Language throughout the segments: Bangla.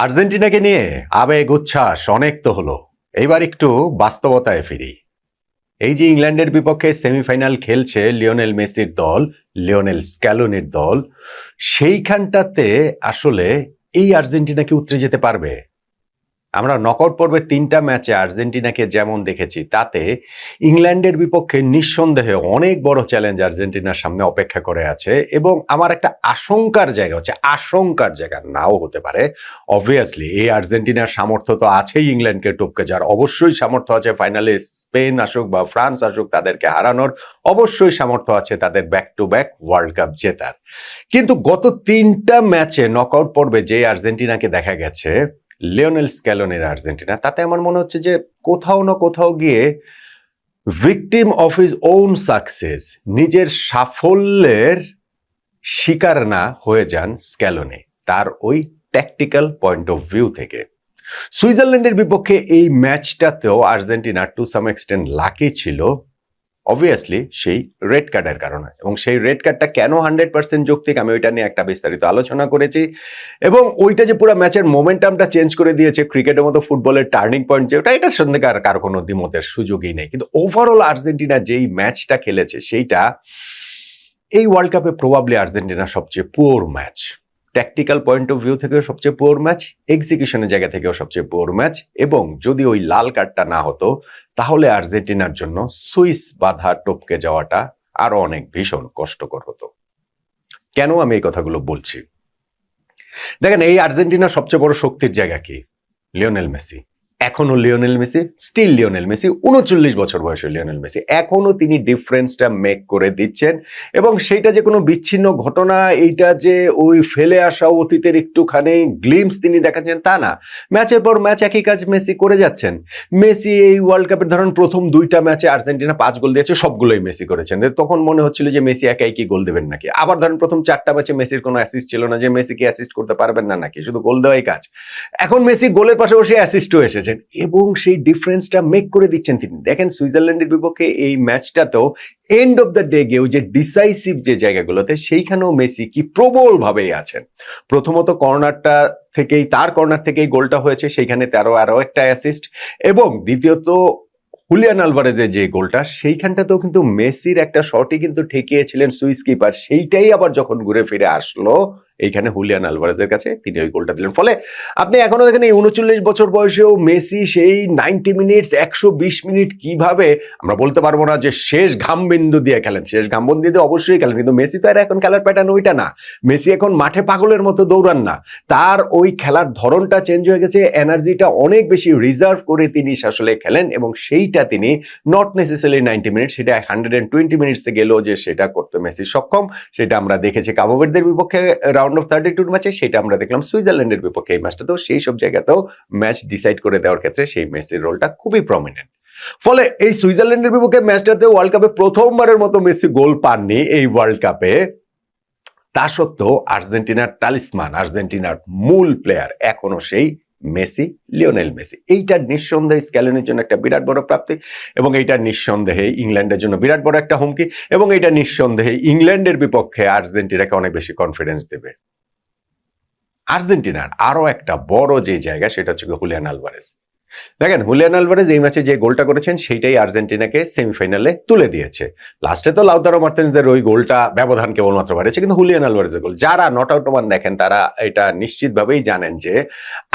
আর্জেন্টিনাকে নিয়ে আবেগ উচ্ছ্বাস অনেক তো হলো। এইবার একটু বাস্তবতায় ফিরি। এই যে ইংল্যান্ডের বিপক্ষে সেমিফাইনাল খেলছে লিওনেল মেসির দল, লিওনেল স্ক্যালোনির দল, সেইখানটাতে আসলে এই আর্জেন্টিনা কি উতরে যেতে পারবে? আমরা নকআউট পর্বের 3টা ম্যাচে আর্জেন্টিনাকে যেমন দেখেছি, তাতে ইংল্যান্ডের বিপক্ষে নিঃসন্দেহে অনেক বড় চ্যালেঞ্জ আর্জেন্টিনার সামনে অপেক্ষা করে আছে। এবং আমার একটা আশঙ্কার জায়গা হচ্ছে, আশঙ্কার জায়গা নাও হতে পারে, অবভিয়াসলি এই আর্জেন্টিনার সামর্থ্য তো আছেই ইংল্যান্ডকে টপকে যাওয়ার, অবশ্যই সামর্থ্য আছে ফাইনালে স্পেন আসুক বা ফ্রান্স আসুক তাদেরকে হারানোর, অবশ্যই সামর্থ্য আছে তাদের back to back world cup জেতার। কিন্তু গত 3টা ম্যাচে নকআউট পর্বে যে আর্জেন্টিনাকে দেখা গেছে, লিওনেল স্ক্যালোনির আর্জেন্টিনা, তাতে আমার মনে হচ্ছে যে কোথাও না কোথাও গিয়ে victim of his own success, নিজের সাফল্যের শিকার না হয়ে যান স্ক্যালোনি তার ওই ট্যাকটিক্যাল পয়েন্ট অফ ভিউ থেকে। সুইজারল্যান্ডের বিপক্ষে এই ম্যাচটাতেও Argentina to some extent lucky ছিল, অবভিয়াসলি সেই রেড কার্ডের কারণে। এবং সেই রেড কার্ডটা কেন 100% যৌক্তিক, আমি ওইটা নিয়ে একটা বিস্তারিত আলোচনা করেছি। এবং ওইটা যে পুরো ম্যাচের মোমেন্টামটা চেঞ্জ করে দিয়েছে, ক্রিকেটের মতো ফুটবলের টার্নিং পয়েন্ট যেটা, এটার সঙ্গে কারো কোনো দ্বিমতের সুযোগই নেই। কিন্তু ওভারঅল আর্জেন্টিনা যেই ম্যাচটা খেলেছে, সেইটা এই ওয়ার্ল্ড কাপে প্রবাবলি আর্জেন্টিনার সবচেয়ে poor match. Tactical point of view থেকেও সবচেয়ে পুয়ার ম্যাচ, এক্সিকিউশনের জায়গা থেকেও সবচেয়ে পুয়ার ম্যাচ। এবং যদি ওই লাল কার্ডটা না হতো, তাহলে আর্জেন্টিনার জন্য সুইস বাধা টপকে যাওয়াটা আরো অনেক ভীষণ কষ্টকর হতো। কেন আমি এই কথাগুলো বলছি? দেখেন, এই আর্জেন্টিনার সবচেয়ে বড় শক্তির জায়গা কি? Lionel Messi. এখনো Lionel Messi, still Lionel Messi, 39 বছর বয়সে লিওনেল মেসি, এখনো তিনি ডিফারেন্সটা মেক করে দিচ্ছেন। এবং সেইটা যে কোনো বিচ্ছিন্ন ঘটনা, এইটা যে ওই ফেলে আসা অতীতের একটুখানি গ্লিমস তিনি দেখাচ্ছেন তা না। ম্যাচের পর ম্যাচ একই কাজ মেসি করে যাচ্ছেন। মেসি এই ওয়ার্ল্ড কাপের ধরুন প্রথম 2টা ম্যাচে আর্জেন্টিনা 5 গোল দিয়েছে, সবগুলোই মেসি করেছেন। তখন মনে হচ্ছিল যে মেসি একাই কি গোল দেবেন নাকি। আবার ধরেন প্রথম 4টা ম্যাচে মেসির কোনো অ্যাসিস্ট ছিল না, যে মেসি কি অ্যাসিস্ট করতে পারবেন না নাকি, শুধু গোল দেওয়াই কাজ। এখন মেসি গোলের পাশাপাশি অ্যাসিস্টও এসেছেন এবং সেই ডিফারেন্সটা মেক করে দিচ্ছেন তিনি। দেখেন, সুইজারল্যান্ডের বিপক্ষে এই ম্যাচটাতেও এন্ড অফ দ্য ডে গিয়ে যে ডিসাইসিভ যে জায়গাগুলোতে, সেইখানেও মেসি কি প্রবল ভাবেই আছেন। প্রথমত তার কর্নার থেকেই গোলটা হয়েছে, সেইখানে আরো একটা অ্যাসিস্ট। এবং দ্বিতীয়ত হুলিয়ান আলভারেজের যে গোলটা, সেইখানটাতেও কিন্তু মেসির একটা শটই কিন্তু ঠেকিয়েছিলেন সুইস কিপার, সেইটাই আবার যখন ঘুরে ফিরে আসলো এইখানে হুলিয়ান আলভারেজের কাছে, তিনি ওই গোলটা দিলেন। ফলে আপনি এখনো দেখেন এই 39 বছর বয়সেও মেসি সেই 90 মিনিটস, 120 মিনিট কিভাবে, আমরা বলতে পারবো না যে শেষ ঘামবিন্দু দিয়ে খেলেন, শেষ ঘামবিন্দু দিয়ে অবশ্যই খেলেন, কিন্তু মেসি তো আর এখন খেলার প্যাটার্ন ওইটা না। মেসি এখন মাঠে পাগলের মতো দৌড়ান না, তার ওই খেলার ধরনটা চেঞ্জ হয়ে গেছে, এনার্জিটা অনেক বেশি রিজার্ভ করে তিনি আসলে খেলেন। এবং সেইটা তিনি নট নেসেসারি 90 মিনিট, সেটা 120 মিনিটসে গেলেও যে সেটা করতে মেসি সক্ষম, সেটা আমরা দেখেছি কাবো ভার্দের বিপক্ষে রাউন্ড অফ 32 ম্যাচে, সেটা আমরা দেখলাম সুইজারল্যান্ডের বিপক্ষে এই ম্যাচটাতেও। সেই সব জায়গাতেও ম্যাচ ডিসাইড করে দেওয়ার ক্ষেত্রে সেই মেসির রোলটা খুবই প্রমিনেন্ট। ফলে এই সুইজারল্যান্ডের বিপক্ষে ম্যাচটাতে ওয়ার্ল্ড কাপে প্রথমবারের মতো মেসি গোল পাননি এই ওয়ার্ল্ড কাপে। তা সত্ত্বেও আর্জেন্টিনার টালিসমান, আর্জেন্টিনার মূল প্লেয়ার এখনো সেই মেসি, লিওনেল মেসি। এইটা নিঃসন্দেহে স্ক্যালোনির জন্য একটা বিরাট বড় প্রাপ্তি, এবং এইটা নিঃসন্দেহে ইংল্যান্ডের জন্য বিরাট বড় একটা হুমকি, এবং এইটা নিঃসন্দেহে ইংল্যান্ডের বিপক্ষে আর্জেন্টিনাকে অনেক বেশি কনফিডেন্স দেবে। আর্জেন্টিনার আরো একটা বড় যে জায়গা, সেটা হচ্ছে হুলিয়ান আলভারেজ। দেখেন, হুলিয়ান আলভারেজ এই ম্যাচে যে গোলটা করেছেন, সেইটাই আর্জেন্টিনাকে সেমিফাইনালে তুলে দিয়েছে। লাস্টে তো লাউতারো মার্টিনেজের ওই গোলটা ব্যবধান কেবলমাত্র বাড়িয়েছে, কিন্তু হুলিয়ান আলভারেজের গোল, যারা নট আউট ওমান দেখেন তারা এটা নিশ্চিতভাবেই জানেন যে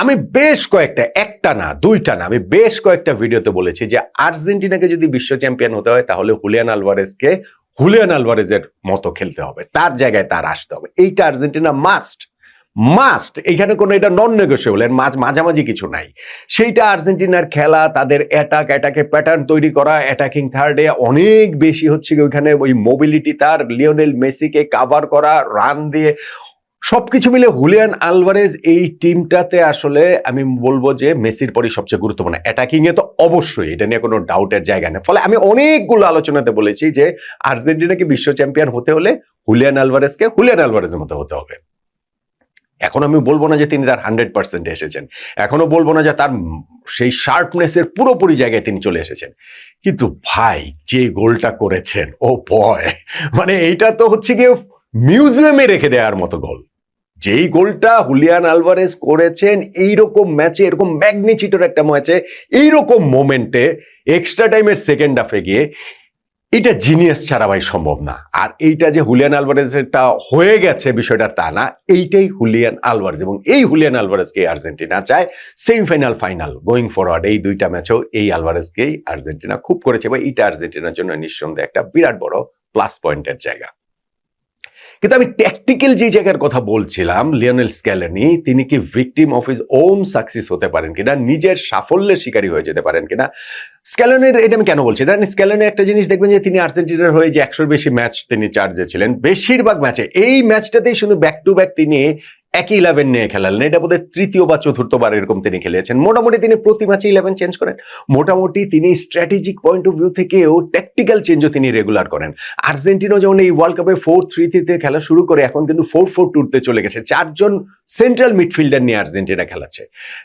আমি বেশ কয়েকটা, একটা না দুইটা না, আমি বেশ কয়েকটা ভিডিওতে বলেছি যে আর্জেন্টিনাকে যদি বিশ্ব চ্যাম্পিয়ন হতে হয়, তাহলে হুলিয়ান আলভারেজের মতো খেলতে হবে, তার জায়গায় তার আসতে হবে। এইটা আর্জেন্টিনা মাস্ট, এইখানে কোনো এটা নন নেগোশিয়েবল, এর মাঝামাঝি কিছু নাই। সেইটা আর্জেন্টিনার খেলা, তাদের অ্যাটাকে প্যাটার্ন তৈরি করা, অ্যাটাকিং থার্ডে অনেক বেশি হচ্ছে ওইখানে ওই মোবিলিটি, তার লিওনেল মেসিকে কাভার করা, রান দিয়ে সবকিছু মিলে হুলিয়ান আলভারেজ এই টিমটাতে আসলে আমি বলবো যে মেসির পরই সবচেয়ে গুরুত্বপূর্ণ। অ্যাটাকিং এ তো অবশ্যই, এটা নিয়ে কোনো ডাউটের জায়গা নেই। ফলে আমি অনেকগুলো আলোচনাতে বলেছি যে আর্জেন্টিনাকে বিশ্ব চ্যাম্পিয়ন হতে হলে হুলিয়ান আলভারেজের মতো হতে হবে। এখন আমি বলবো না যে তিনি তার 100% এসেছেন, এখনো বলবো না যে তার সেই শার্পনেসের পুরোপুরি জায়গায় তিনি চলে এসেছেন, কিন্তু ভাই যে গোলটা করেছেন, ও বয়, মানে এইটা তো হচ্ছে গিয়ে মিউজিয়ামে রেখে দেওয়ার মতো গোল। যেই গোলটা হুলিয়ান আলভারেজ করেছেন এইরকম ম্যাচে, এরকম ম্যাগনিচিউডের একটা ম্যাচে, এইরকম মোমেন্টে, এক্সট্রা টাইমের সেকেন্ড হাফে গিয়ে, এটা জিনিয়াস ছাড়া ভাই সম্ভব না। আর এইটা যে হুলিয়ান আলভারেজটা হয়ে গেছে বিষয়টা তা না, এইটাই হুলিয়ান আলভারেজ, এবং এই হুলিয়ান আলভারেজকে আর্জেন্টিনা চায় সেমিফাইনাল, ফাইনাল, গোয়িং ফরওয়ার্ড এই দুইটা ম্যাচও এই আলভারেজকেই আর্জেন্টিনা খুব করেছে, বা এইটা আর্জেন্টিনার জন্য নিঃসন্দেহে একটা বিরাট বড় প্লাস পয়েন্টের জায়গা। কিন্তু আমি ট্যাকটিক্যাল যে জায়গার কথা বলছিলাম, লিওনেল স্ক্যালোনি তিনি কি victim of his own success হতে পারেন কিনা, নিজের সাফল্যের শিকারী হয়ে যেতে পারেন কিনা। স্ক্যালোনির এটা আমি কেন বলছি, দেখেন স্ক্যালোনি একটা জিনিস দেখবেন যে তিনি আর্জেন্টিনার হয়ে যে 100-র বেশি ম্যাচ তিনি চার্জে ছিলেন, বেশিরভাগ ম্যাচে এই ম্যাচটাতেই শুধু ব্যাক টু ব্যাক তিনি একই 11 নিয়ে খেলালেন। এটা বোধহয় তৃতীয় বা চতুর্থবার এরকম তিনি খেলেছেন। মোটামুটি তিনি প্রতি ম্যাচে 11 চেঞ্জ করেন। মোটামুটি তিনি স্ট্র্যাটেজিক পয়েন্ট অফ ভিউ থেকেও ট্যাকটিক্যাল চেঞ্জও তিনি রেগুলার করেন। আর্জেন্টিনা যেমন এই ওয়ার্ল্ড কাপে 4-3-3 খেলা শুরু করে এখন কিন্তু 4-4-2-তে চলে গেছে। 4জন সেন্ট্রাল মিডফিল্ডার নিয়ে আর্জেন্টিনা খেলাচ্ছে।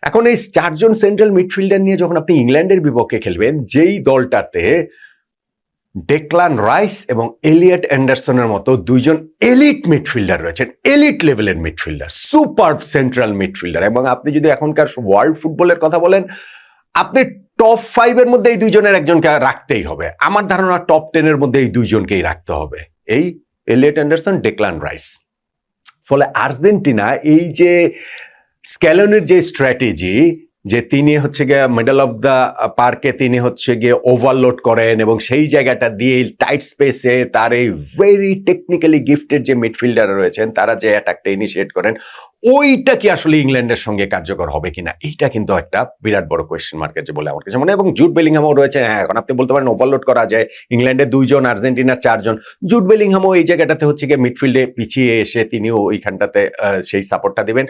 এখন এই 4জন সেন্ট্রাল মিডফিল্ডার নিয়ে যখন আপনি ইংল্যান্ডের বিপক্ষে খেলবেন, যেই দলটাতে ডেকলান রাইস এবং এলিয়ট অ্যান্ডারসনের মতো দুইজন এলিট মিডফিল্ডার রয়েছেন, এলিট লেভেলের মিডফিল্ডার, সুপার সেন্ট্রাল মিডফিল্ডার, এবং আপনি যদি এখনকার ওয়ার্ল্ড ফুটবলের কথা বলেন, আপনি টপ 5-এর মধ্যে এই দুইজনের একজনকে রাখতেই হবে। আমার ধারণা টপ 10-এর মধ্যে এই দুইজনকেই রাখতে হবে, এই এলিয়ট অ্যান্ডারসন, ডেকলান রাইস। ফলে আর্জেন্টিনা এই যে স্ক্যালোনির যে স্ট্র্যাটেজি, যে তিনি হচ্ছে গিয়ে মিডল অফ দ্য পার্কে তিনি হচ্ছে গিয়ে ওভারলোড করেন এবং সেই জায়গাটা দিয়ে টাইট স্পেসে তার এই ভেরি টেকনিক্যালি গিফটেড যে মিডফিল্ডার রয়েছেন তারা যে অ্যাটাকটা ইনিশিয়েট করেন, ওইটা কি আসলে ইংল্যান্ডের সঙ্গে কার্যকর হবে কিনা, এইটা কিন্তু একটা বিরাট বড় কোয়েশ্চেন মার্ক আছে বলে আমার কাছে মনে হয়। এবং জুড বেলিংহামও রয়েছে, হ্যাঁ এখন আপনি বলতে পারেন ওভারলোড করা যায়, ইংল্যান্ডের 2জন, আর্জেন্টিনার 4জন, জুড বেলিংহামও এই জায়গাটাতে হচ্ছে গিয়ে মিডফিল্ডে পিছিয়ে এসে তিনিও ওইখানটাতে সেই সাপোর্টটা দিবেন।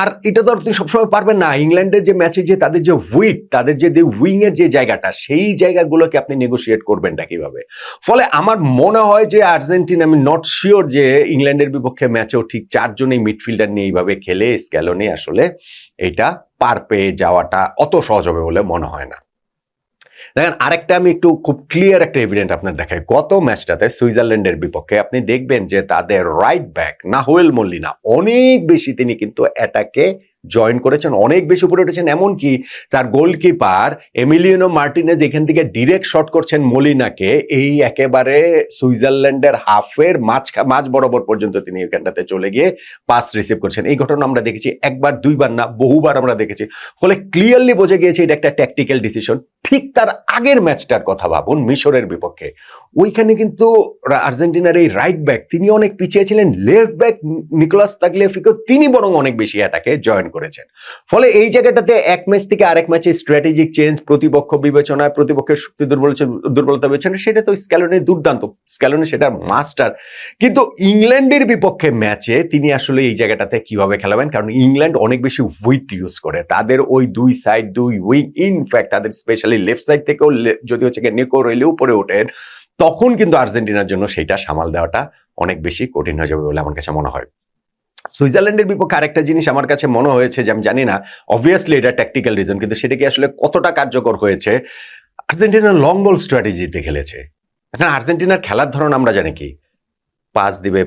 আর এটা তো আপনি সবসময় পারবেন না, ইংল্যান্ডের যে ম্যাচে যে তাদের যে উইক, তাদের যে উইং এর যে জায়গাটা, সেই জায়গাগুলোকে আপনি নেগোশিয়েট করবেনটা কিভাবে। ফলে আমার মনে হয় যে আর্জেন্টিনা, আমি নট শিওর যে ইংল্যান্ডের বিপক্ষে ম্যাচেও ঠিক 4জন এই মিডফিল্ডার নিয়ে এইভাবে খেলে স্ক্যালোনি আসলে এটা পার পেয়ে যাওয়াটা অত সহজ হবে বলে মনে হয় না। দেখেন আরেকটা আমি একটু খুব ক্লিয়ার একটা এভিডেন্ট আপনার দেখাই, গত ম্যাচটাতে সুইজারল্যান্ডের বিপক্ষে আপনি দেখবেন যে তাদের রাইট ব্যাক নাহুয়েল মলিনা অনেক বেশি তিনি কিন্তু অ্যাটাকে জয়েন করেছেন, অনেক বেশি উপরে উঠেছেন। এমনকি তার গোলকিপার এমিলিয়ানো মার্টিনেজ এখান থেকে ডিরেক্ট শট করছেন মলিনাকে, এই একেবারে সুইজারল্যান্ডের হাফের মাঝ বরাবর পর্যন্ত তিনি এখানটাতে চলে গিয়ে পাস রিসিভ করছেন। এই ঘটনা আমরা দেখেছি একবার, দুইবার না, বহুবার আমরা দেখেছি। ফলে ক্লিয়ারলি বোঝা গিয়েছে এটা একটা ট্যাকটিক্যাল ডিসিশন। ঠিক তার আগের ম্যাচটার কথা ভাবুন, মিশরের বিপক্ষে, ওইখানে কিন্তু আর্জেন্টিনার এই রাইট ব্যাক তিনি অনেক পিছিয়ে ছিলেন, লেফট ব্যাক নিকোলাস তাগলিয়াফিকো তিনি বরং অনেক বেশি অ্যাটাকে জয়েন করেছেন। ফলে এই জায়গাটাতে এক ম্যাচ থেকে আরেক ম্যাচে স্ট্র্যাটেজিক চেঞ্জ, প্রতিপক্ষ বিবেচনায়, প্রতিপক্ষের শক্তি দুর্বলতা বিবেচনায়, সেটা তো স্ক্যালোনির দুর্দান্ত, স্ক্যালোনি সেটা মাস্টার। কিন্তু ইংল্যান্ডের বিপক্ষে ম্যাচে তিনি আসলে এই জায়গাটাতে কিভাবে খেলাবেন, কারণ ইংল্যান্ড অনেক বেশি উইট ইউজ করে, তাদের ওই দুই সাইড, দুই উইং, ইনফ্যাক্ট তাদের স্পেশালি লেফট সাইড থেকেও যদি হচ্ছে নিকো রেলে উপরে ওঠেন, তখন কিন্তু আর্জেন্টিনার জন্য সেটা সামাল দেওয়াটা অনেক বেশি কঠিন হয়ে যাবে বলে আমার কাছে মনে হয়। সুইজারল্যান্ডের বিপক্ষে আরেকটা জিনিস আমার কাছে মনে হয়েছে, যে আমি জানি না, অবভিয়াসলি এটা ট্যাকটিক্যাল রিজন, কিন্তু সেটা কি আসলে কতটা কার্যকর হয়েছে, আর্জেন্টিনা লং বল স্ট্র্যাটেজিতে খেলেছে। এখন আর্জেন্টিনার খেলার ধরন আমরা জানি কি, পাস দিবে,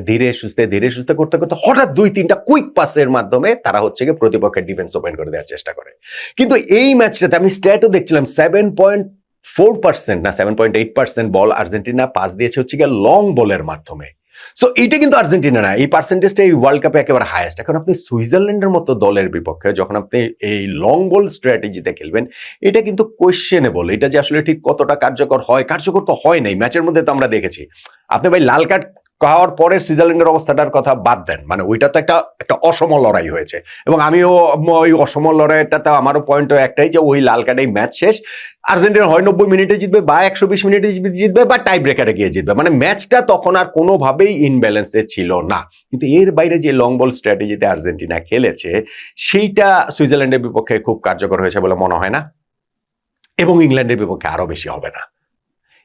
ধীরে সুস্থে করতে করতে হঠাৎ 2-3টা কুইক পাসের মাধ্যমে তারা হচ্ছে গিয়ে প্রতিপক্ষের ডিফেন্স ওপেন করে দেওয়ার চেষ্টা করে। কিন্তু এই ম্যাচটাতে আমি স্ট্যাটও দেখছিলাম, 7.4% না 7.8% বল আর্জেন্টিনা পাস দিয়েছে হচ্ছে গিয়ে লং বলের মাধ্যমে। সো এইটা কিন্তু আর্জেন্টিনা না, এই পার্সেন্টেজটা এই ওয়ার্ল্ড কাপে একেবারে হাইয়েস্ট। এখন আপনি সুইজারল্যান্ডের মতো দলের বিপক্ষে যখন আপনি এই লং বল স্ট্র্যাটেজিতে খেলবেন, এটা কিন্তু কোয়েশ্চেনেবল, এটা যে আসলে ঠিক কতটা কার্যকর হয়, কার্যকর তো হয় নাই। ম্যাচের মধ্যে তো আমরা দেখেছি, আপনি ভাই লাল কার্ড খাওয়ার পরে সুইজারল্যান্ডের অবস্থাটার কথা বাদ দেন, মানে ওইটা তো একটা অসম লড়াই হয়েছে, এবং আমিও ওই অসম লড়াইটাতে আমারও পয়েন্ট একটাই, যে ওই লাল কার্ডেই ম্যাচ শেষ, আর্জেন্টিনা হয় 90 মিনিটে জিতবে, বা 120 মিনিটে জিতবে, বা টাই ব্রেকারে গিয়ে জিতবে, মানে ম্যাচটা তখন আর কোনোভাবেই ইনব্যালেন্সে ছিল না। কিন্তু এর বাইরে যে লং বল স্ট্র্যাটেজিতে আর্জেন্টিনা খেলেছে, সেইটা সুইজারল্যান্ডের বিপক্ষে খুব কার্যকর হয়েছে বলে মনে হয় না, এবং ইংল্যান্ডের বিপক্ষে আরো বেশি হবে না।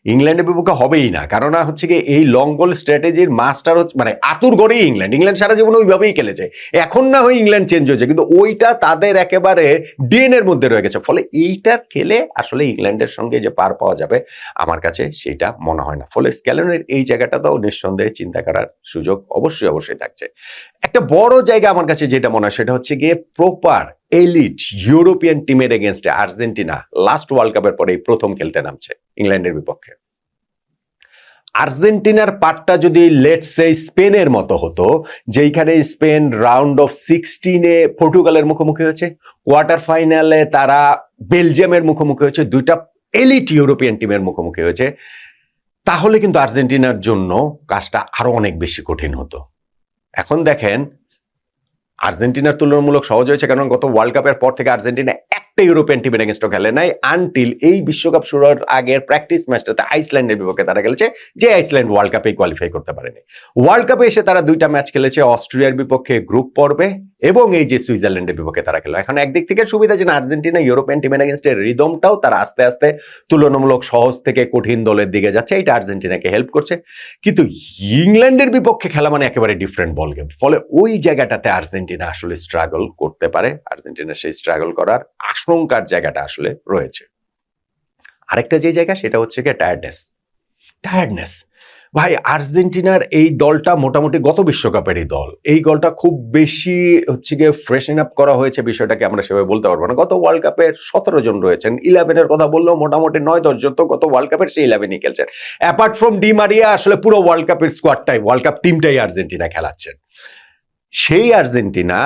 ইংল্যান্ডের বিপক্ষে হবেই না, কারণ হচ্ছে কি এই লং বল স্ট্র্যাটেজির মাস্টার হচ্ছে মানে আতুর গড়েই ইংল্যান্ড সারা জীবন ওইভাবেই খেলেছে। এখন না হয় ইংল্যান্ড চেঞ্জ হয়েছে, কিন্তু ওইটা তাদের একেবারে ডিএনএ এর মধ্যে রয়ে গেছে। ফলে এইটা খেলে আসলে ইংল্যান্ডের সঙ্গে যে পার পাওয়া যাবে আমার কাছে সেটা মনে হয় না। ফলে স্ক্যালনের এই জায়গাটাতেও নিঃসন্দেহে চিন্তা করার সুযোগ অবশ্যই থাকছে। একটা বড় জায়গা আমার কাছে যেটা মনে হয় সেটা হচ্ছে গিয়ে প্রপার এলিট ইউরোপিয়ান টিমের এগেনস্টে আর্জেন্টিনা লাস্ট ওয়ার্ল্ড কাপের পরে প্রথম খেলতে নামছে ইংল্যান্ডের বিপক্ষে। আর্জেন্টিনার পার্টটা যদি লেটস সে স্পেনের মতো হতো, যেইখানে স্পেন রাউন্ড অফ 16-এ পর্তুগালের মুখোমুখি হয়েছে, কোয়ার্টার ফাইনালে তারা বেলজিয়ামের মুখোমুখি হয়েছে, দুইটা এলিট ইউরোপিয়ান টিমের মুখোমুখি হয়েছে, তাহলে কিন্তু আর্জেন্টিনার জন্য কাজটা আরো অনেক বেশি কঠিন হতো। এখন দেখেন আর্জেন্টিনার তুলনামূলক সহজ হয়েছে, কারণ গত ওয়ার্ল্ড কাপের পর থেকে আর্জেন্টিনা একটা ইউরোপিয়ান টিমের এগেনস্টও খেলে নাই, আনটিল এই বিশ্বকাপ শুরুর আগের প্র্যাকটিস ম্যাচটাতে আইসল্যান্ডের বিপক্ষে তারা খেলেছে, যে আইসল্যান্ড ওয়ার্ল্ড কাপে কোয়ালিফাই করতে পারেনি। ওয়ার্ল্ড কাপে এসে তারা দুইটা ম্যাচ খেলেছে, অস্ট্রেলিয়ার বিপক্ষে গ্রুপ পর্বে এবং এই যে সুইজারল্যান্ডের বিপক্ষে তারা খেলো। এখন একদিক থেকে সুবিধা যে আর্জেন্টিনা ইউরোপিয়ান টিমের এগেনস্টে রিদমটাও তারা আস্তে আস্তে তুলনামূলক সহজ থেকে কঠিন দলের দিকে যাচ্ছে, এটা আর্জেন্টিনাকে হেল্প করছে। কিন্তু ইংল্যান্ডের বিপক্ষে খেলা মানে একেবারে ডিফারেন্ট বল গেম। ফলে ওই জায়গাটাতে আর্জেন্টিনা আসলে স্ট্রাগল করতে পারে, আর্জেন্টিনা সেই স্ট্রাগল করার আশঙ্কার জায়গাটা আসলে রয়েছে। আরেকটা যে জায়গা সেটা হচ্ছে কি টায়ার্ডনেস। ভাই আর্জেন্টিনার এই দলটা মোটামুটি গত বিশ্বকাপেরই দল, এই দলটা খুব বেশি হচ্ছে গিয়ে ফ্রেশন আপ করা হয়েছে, বিষয়টাকে আমরা সেভাবে বলতে পারবো না। গত ওয়ার্ল্ড কাপের 17 জন রয়েছেন, 11-এর কথা বললেও মোটামুটি 9-10 জন তো গত ওয়ার্ল্ড কাপের সেই 11-ই খেলছেন। অ্যাপার্ট ফ্রম ডি মারিয়া আসলে পুরো ওয়ার্ল্ড কাপের স্কোয়াডটাই, ওয়ার্ল্ড কাপ টিমটাই আর্জেন্টিনা খেলাচ্ছেন। সেই আর্জেন্টিনা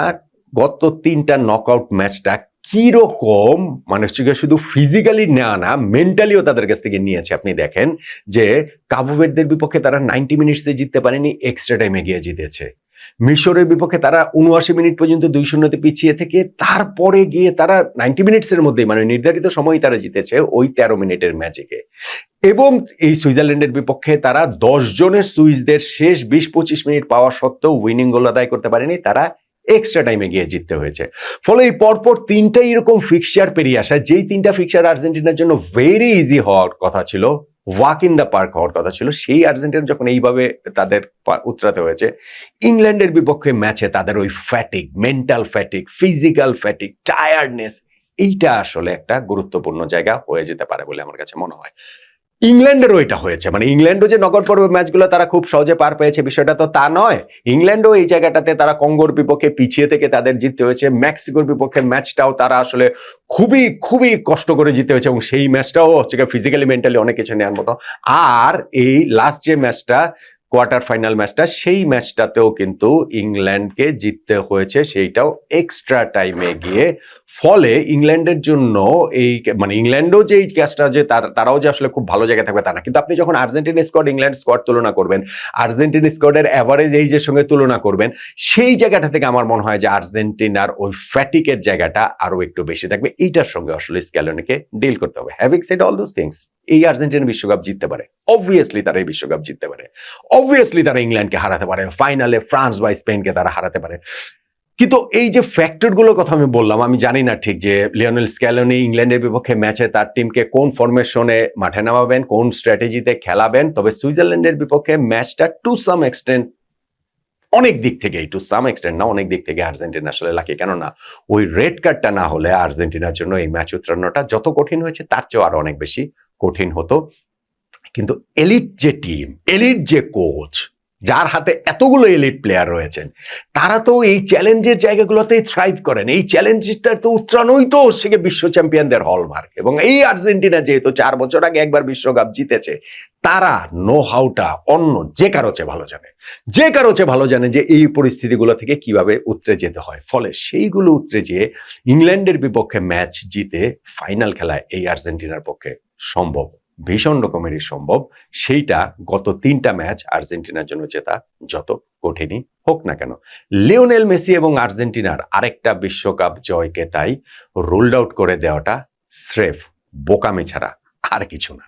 গত 3টা নকআউট ম্যাচটা কিরকম মানে হচ্ছে শুধু ফিজিক্যালি না মেন্টালিও তাদের কাছ থেকে নিয়েছে। আপনি দেখেন যে কাবু ভের্দের বিপক্ষে তারা 90 মিনিটসে জিততে পারেনি, এক্সট্রা টাইমে গিয়ে জিতেছে। মিশরের বিপক্ষে তারা 79 মিনিট পর্যন্ত 2-0 পিছিয়ে থেকে তারপরে গিয়ে তারা 90 মিনিটসের মধ্যেই মানে নির্ধারিত সময় তারা জিতেছে ওই 13 মিনিটের ম্যাচে। এবং এই সুইজারল্যান্ডের বিপক্ষে তারা 10 জনের সুইসদের শেষ 20-25 মিনিট পাওয়া সত্ত্বেও উইনিং গোল আদায় করতে পারেনি, তারা এক্সট্রা টাইমে গিয়ে জিততে হয়েছে। ফলে এই পরপর 3টাই এরকম ফিক্সচার পেরিয়ে আসা, যেই 3টা ফিক্সচার আর্জেন্টিনার জন্য ভেরি ইজি হওয়ার কথা ছিল, ওয়াক ইন দ্য পার্ক হওয়ার কথা ছিল, সেই আর্জেন্টিনা যখন এইভাবে তাদের উতরাতে হয়েছে, ইংল্যান্ডের বিপক্ষে ম্যাচে তাদের ওই fatigue, mental fatigue, physical fatigue, tiredness, এইটা আসলে একটা গুরুত্বপূর্ণ জায়গা হয়ে যেতে পারে বলে আমার কাছে মনে হয়। ইংল্যান্ডেরও এটা হয়েছে, মানে ইংল্যান্ডও যে নগর পর্বের ম্যাচগুলো তারা খুব সহজে পার পেয়েছে বিষয়টা তো তা নয়। ইংল্যান্ডও এই জায়গাটাতে তারা কঙ্গোর বিপক্ষে পিছিয়ে থেকে তাদের জিততে হয়েছে, মেক্সিকোর বিপক্ষে ম্যাচটাও তারা আসলে খুবই কষ্ট করে জিতে হয়েছে, এবং সেই ম্যাচটাও হচ্ছে ফিজিক্যালি মেন্টালি অনেক কিছু নেওয়ার মতো। আর এই লাস্ট যে ম্যাচটা কোয়ার্টার ফাইনাল ম্যাচটা, সেই ম্যাচটাতেও কিন্তু ইংল্যান্ডকে জিততে হয়েছে, সেইটাও এক্সট্রা টাইমে গিয়ে। ফলে ইংল্যান্ডের জন্য এই মানে ইংল্যান্ডও যে এই কাজটা যে তারাও যে আসলে খুব ভালো জায়গায় থাকবে তা না, কিন্তু আপনি যখন আর্জেন্টিনা স্কোয়াড ইংল্যান্ড স্কোয়াড তুলনা করবেন, আর্জেন্টিনা স্কোয়াডের অ্যাভারেজ এইজের সঙ্গে তুলনা করবেন, সেই জায়গাটা থেকে আমার মনে হয় যে আর্জেন্টিনার ওই ফ্যাটিকের জায়গাটা আরো একটু বেশি থাকবে। এইটার সঙ্গে আসলে স্ক্যালোনিকে ডিল করতে হবে। Having said all those things, এই আর্জেন্টিনা বিশ্বকাপ জিততে পারে, অবভিয়াসলি তারা এই বিশ্বকাপ জিততে পারে, অবভিয়াসলি তারা ইংল্যান্ডকে হারাতে পারে, ফাইনালে ফ্রান্স বা স্পেনকে তারা হারাতে পারে। কিন্তু এই যে ফ্যাক্টরগুলোর কথা আমি বললাম, আমি জানি না ঠিক যে লিওনেল স্ক্যালোনি ইংল্যান্ডের বিপক্ষে ম্যাচে তার টিমকে কোন ফরমেশনে মাঠে নামাবেন, কোন স্ট্র্যাটেজিতে খেলাবেন। তবে সুইজারল্যান্ডের বিপক্ষে ম্যাচটা টু সাম এক্সটেন্ট, অনেক দিক থেকে আর্জেন্টিনা আসলে লাকি। কেননা ওই রেড কার্ডটা না হলে আর্জেন্টিনার জন্য এই ম্যাচ উতরানোটা যত কঠিন হয়েছে তার চেয়েও আরো অনেক বেশি কঠিন হতো। কিন্তু এলিট যে টিম, এলিট যে কোচ, যার হাতে এতগুলো এলিট প্লেয়ার রয়েছেন, তারা তো এই চ্যালেঞ্জের জায়গাগুলোতেই থ্রাইভ করেন। এই চ্যালেঞ্জটা তো উত্তরানোই তো হচ্ছে বিশ্ব চ্যাম্পিয়নদের হলমার্ক। এবং এই আর্জেন্টিনা যেহেতু 4 বছর আগে একবার বিশ্বকাপ জিতেছে, তারা নো হাউটা অন্য যে কারো চেয়ে ভালো জানে যে এই পরিস্থিতিগুলো থেকে কিভাবে উতরে যেতে হয়। ফলে সেইগুলো উতরে যেয়ে ইংল্যান্ডের বিপক্ষে ম্যাচ জিতে ফাইনাল খেলায় এই আর্জেন্টিনার পক্ষে সম্ভব, ভীষণ রকমেরই সম্ভব। সেইটা গত 3টা ম্যাচ আর্জেন্টিনার জন্য জেতা যত কঠিনই হোক না কেন। লিওনেল মেসি এবং আর্জেন্টিনার আরেকটা বিশ্বকাপ জয়কে তাই রুলড আউট করে দেওয়াটা স্রেফ বোকামি ছাড়া আর কিছু না।